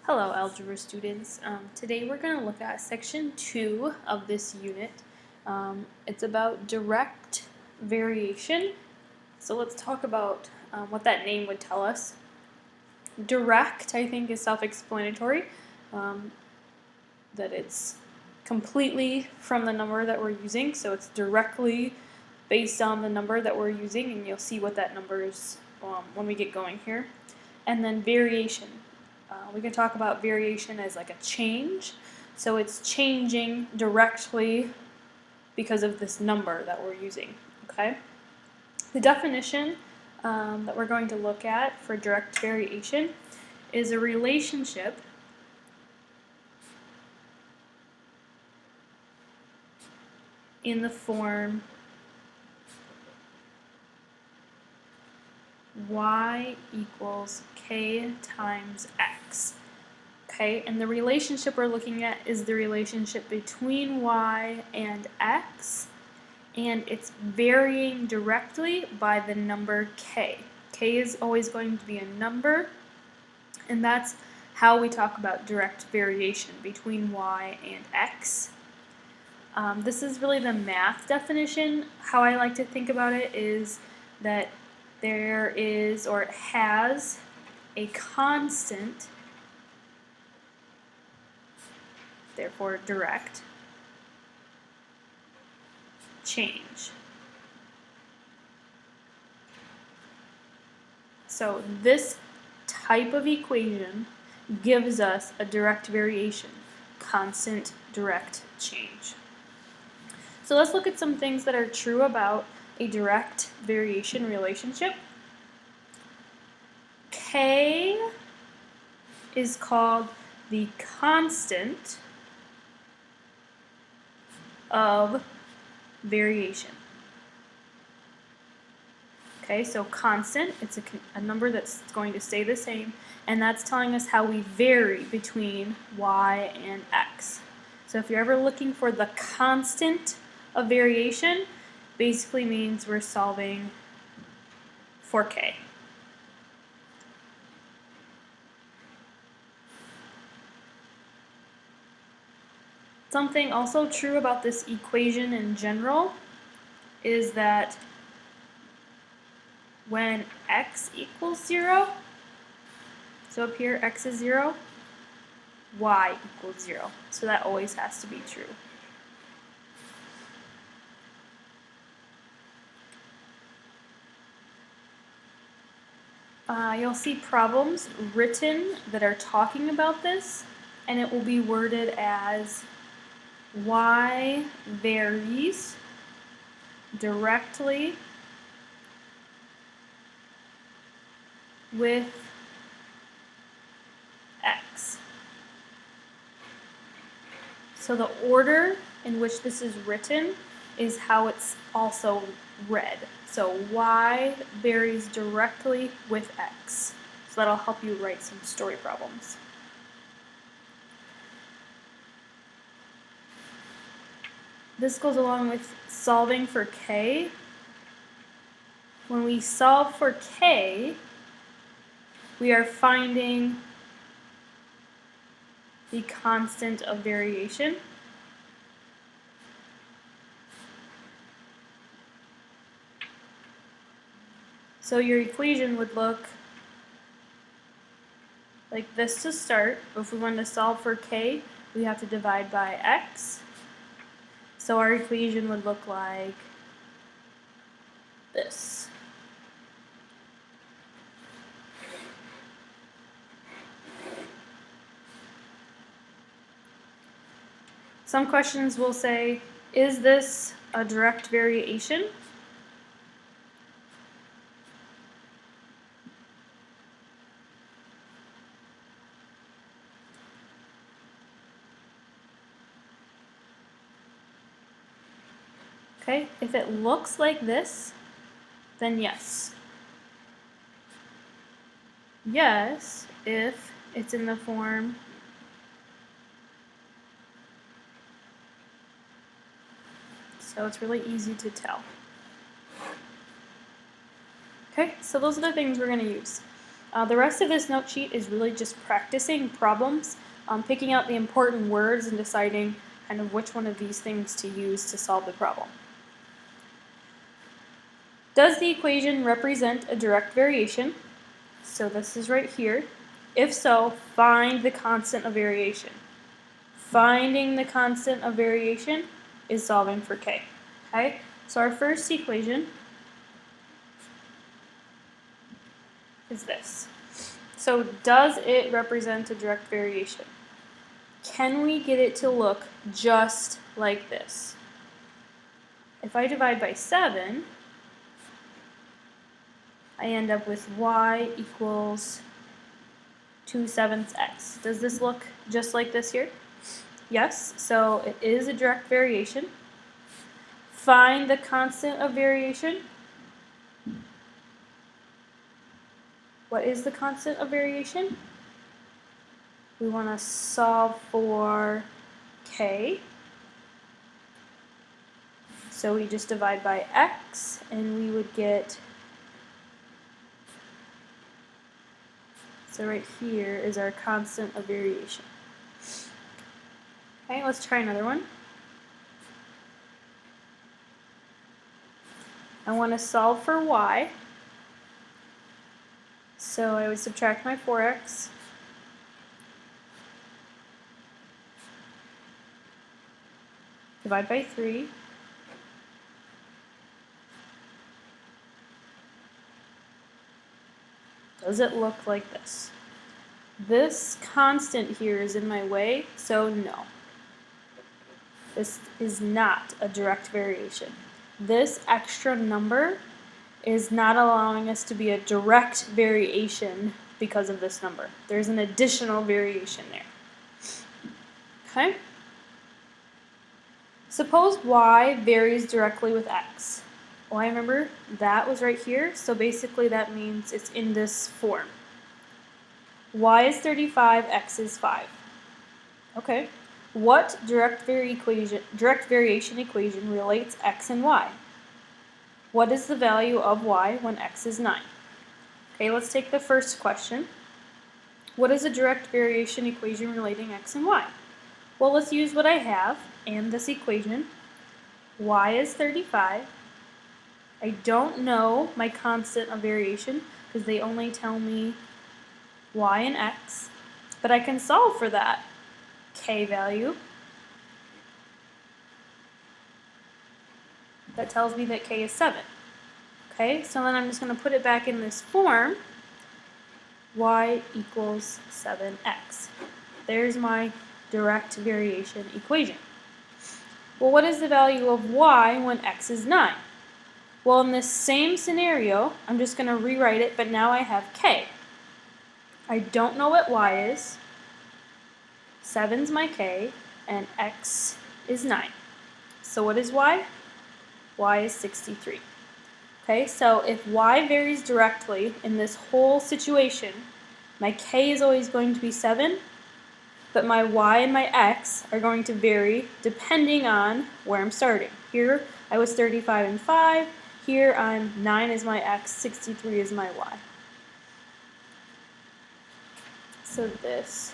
Hello, algebra students. Today we're going to look at section 2 of this unit. It's about direct variation. So let's talk about what that name would tell us. Direct, I think, is self-explanatory, that it's completely from the number that we're using, so it's directly based on the number that we're using, and you'll see what that number is when we get going here. And then variation. We can talk about variation as like a change. So it's changing directly because of this number that we're using. Okay. The definition that we're going to look at for direct variation is a relationship in the form y equals k times x. Okay, and the relationship we're looking at is the relationship between y and x, and it's varying directly by the number k. K is always going to be a number, and that's how we talk about direct variation between y and x. This is really the math definition. How I like to think about it is that there is, or it has, a constant, therefore direct, change. So this type of equation gives us a direct variation, constant direct change. So let's look at some things that are true about a direct variation relationship. K is called the constant of variation. Okay, so constant, it's a number that's going to stay the same, and that's telling us how we vary between y and x. So if you're ever looking for the constant of variation, basically means we're solving for k. Something also true about this equation in general is that when x equals 0, so up here x is 0, y equals 0. So that always has to be true. You'll see problems written that are talking about this, and it will be worded as y varies directly with x. So the order in which this is written is how it's also read. So y varies directly with x. So that'll help you write some story problems. This goes along with solving for k. When we solve for k, we are finding the constant of variation. So your equation would look like this to start. If we want to solve for k, we have to divide by x. So our equation would look like this. Some questions will say, is this a direct variation? Okay, if it looks like this, then yes. Yes, if it's in the form so it's really easy to tell. Okay, so those are the things we're going to use. The rest of this note sheet is really just practicing problems, picking out the important words and deciding kind of which one of these things to use to solve the problem. Does the equation represent a direct variation? So this is right here. If so, find the constant of variation. Finding the constant of variation is solving for k. Okay? So our first equation is this. So does it represent a direct variation? Can we get it to look just like this? If I divide by 7, I end up with y equals 2/7 x. Does this look just like this here? Yes, so it is a direct variation. Find the constant of variation. What is the constant of variation? We want to solve for k. So we just divide by x, and we would get, so right here is our constant of variation. Okay, let's try another one. I want to solve for y. So I would subtract my 4x. Divide by 3. Does it look like this? This constant here is in my way, so no. This is not a direct variation. This extra number is not allowing us to be a direct variation because of this number. There's an additional variation there. Okay? Suppose y varies directly with x. Well, I remember that was right here, so basically that means it's in this form. Y is 35, x is 5. Okay. What direct variation equation relates x and y? What is the value of y when x is 9? Okay, let's take the first question. What is a direct variation equation relating x and y? Well, let's use what I have and this equation. Y is 35. I don't know my constant of variation because they only tell me y and x, but I can solve for that k value. That tells me that k is 7. Okay, so then I'm just going to put it back in this form. Y equals 7x. There's my direct variation equation. Well, what is the value of y when x is 9? Well, in this same scenario, I'm just going to rewrite it, but now I have k. I don't know what y is. 7's my k, and x is 9. So what is y? Y is 63. Okay, so if y varies directly in this whole situation, my k is always going to be 7, but my y and my x are going to vary depending on where I'm starting. Here I was 35 and 5, here I'm 9 is my x, 63 is my y. So this.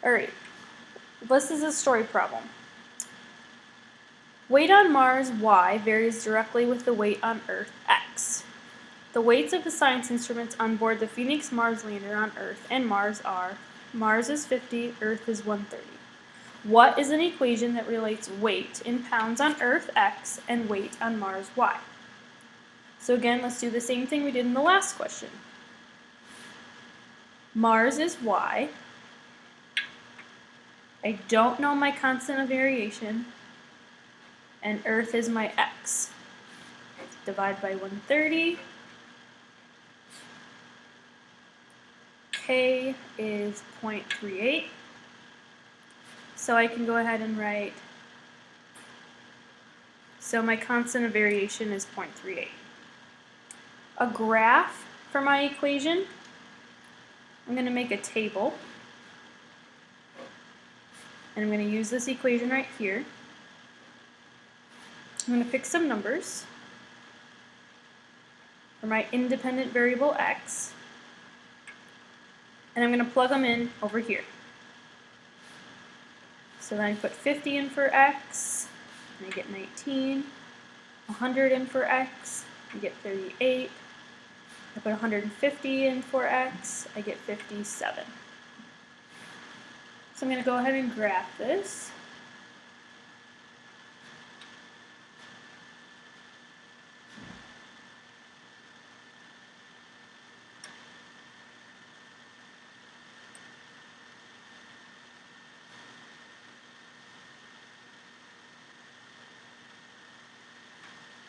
Alright, this is a story problem. Weight on Mars, y, varies directly with the weight on Earth, x. The weights of the science instruments on board the Phoenix Mars lander on Earth and Mars are: Mars is 50, Earth is 130. What is an equation that relates weight in pounds on Earth, x, and weight on Mars, y? So again, let's do the same thing we did in the last question. Mars is y. I don't know my constant of variation, and Earth is my x. Divide by 130. K is 0.38. So I can go ahead and write, so my constant of variation is 0.38. A graph for my equation, I'm going to make a table. And I'm going to use this equation right here. I'm going to pick some numbers for my independent variable x, and I'm going to plug them in over here. So then I put 50 in for x, and I get 19. 100 in for x, I get 38. I put 150 in for x, I get 57. So I'm going to go ahead and graph this.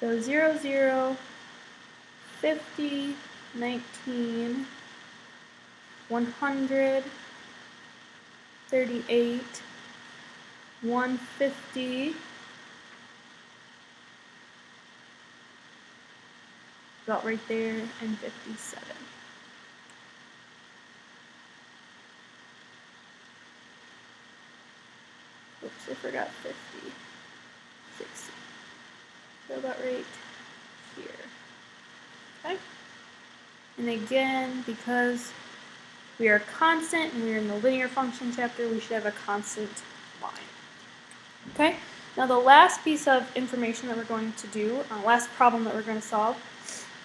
So 0, 0, 50, 19, 100, 38, 150, about right there, and 57. Oops, I forgot 50, 60. So about right here. Okay? And again, because we are constant and we're in the linear function chapter, we should have a constant line. Okay? Now the last piece of information that we're going to do, last problem that we're going to solve,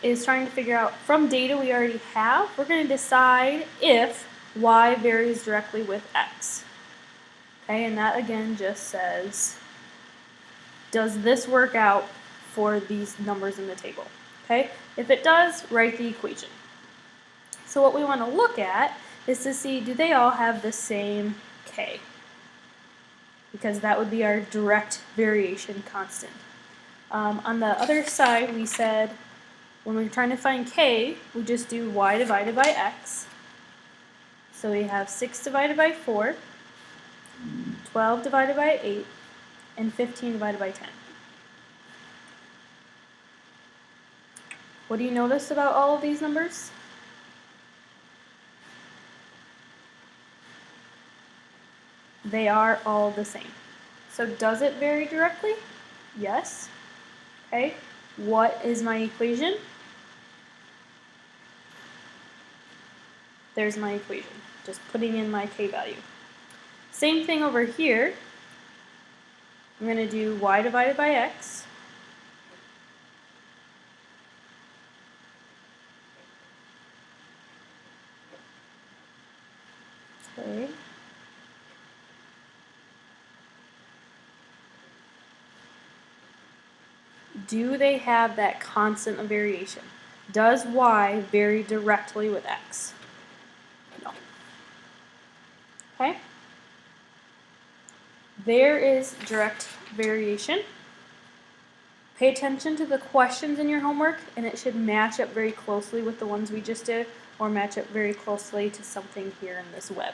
is trying to figure out from data we already have, we're going to decide if y varies directly with x. Okay, and that again just says, does this work out for these numbers in the table? Okay, if it does, write the equation. So what we want to look at is to see, do they all have the same k? Because that would be our direct variation constant. On the other side, we said when we're trying to find k, we just do y divided by x. So we have 6 divided by 4, 12 divided by 8, and 15 divided by 10. What do you notice about all of these numbers? They are all the same. So does it vary directly? Yes. Okay. What is my equation? There's my equation. Just putting in my k value. Same thing over here. I'm going to do y divided by x. Okay. Do they have that constant of variation? Does y vary directly with x? No. Okay? There is direct variation. Pay attention to the questions in your homework, and it should match up very closely with the ones we just did, or match up very closely to something here in this web.